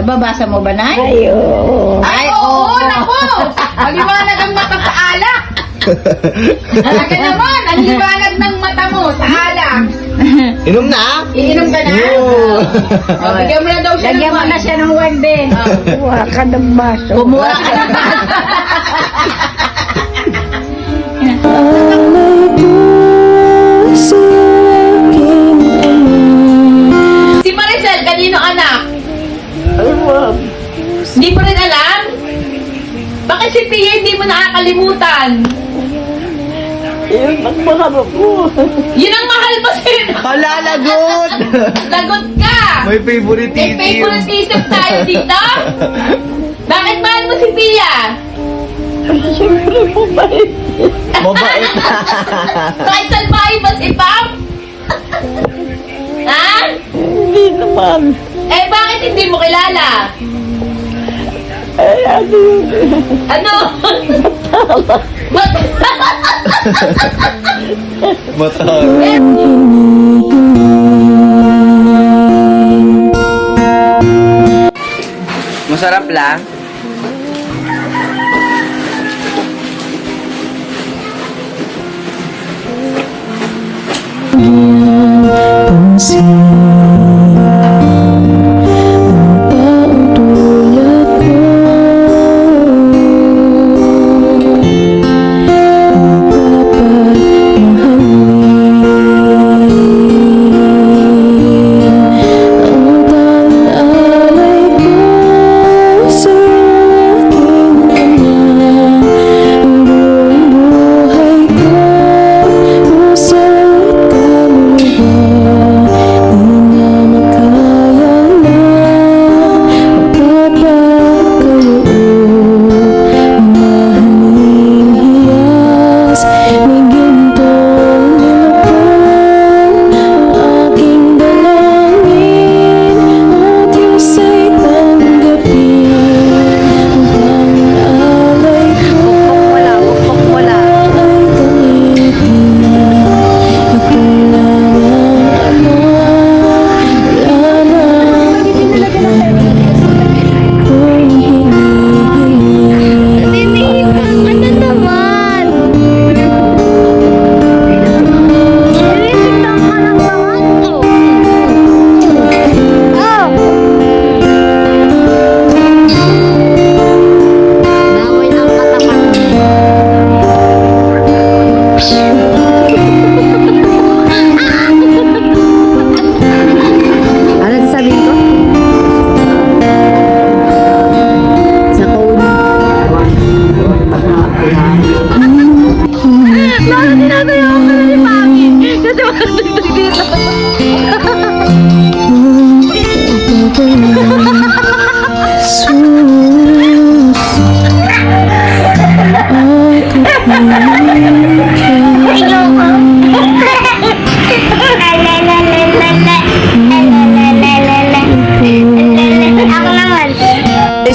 Nababasa mo ba, Nay? Ay, oo. Ay, oo, naku! Maliwanag ang mata sa alak. Talaga naman, ang liwanag ng mata mo sa alak. Inom na? Iinom ka na? Oo. Oh, bigyan mo na daw siya Lagyan mo na siya ng wine, Ben. Kuha ka ng baso. Kumuha ka na. Si Maricel, kanino anak? Ay, wag. Hindi mo rin alam? Bakit si Pia hindi mo nakakalimutan? Yun ang mahaba ko. Yun ang mahal mo sa'yo. Hala, lagot! Lagot ka! May favoritism. May favoritism tayo dito? Bakit mahal mo si Pia? Siyempre po ba Mabait na. Kahit salbahe ba si Pam? Ha? Hindi naman. Eh, bakit hindi mo kilala? Ay, ano yun? Ano? Matar. Masarap lang.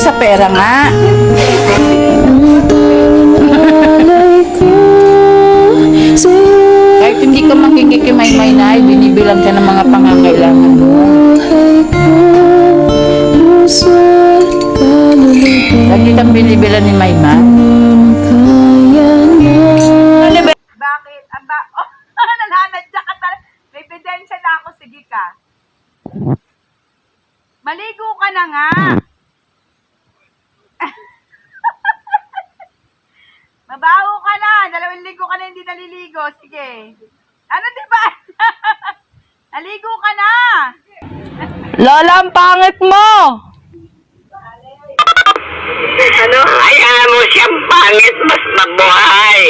Sa pera nga. Kahit hindi ka makikikimay-may na, binibilang ka ng mga pangangailangan mo. Lagi kang binibilan ni Mayma. Bakit? Oh, nananadya ka talaga. May ebidensya na ako. Sige ka. Maligo ka na nga. Mabaho ka na. 2 linggo ka na hindi naliligo. Sige. Ano diba? Naligo ka na. Lola, ang pangit mo! Ano, hayaan mo siyang pangit, mas mabuhay.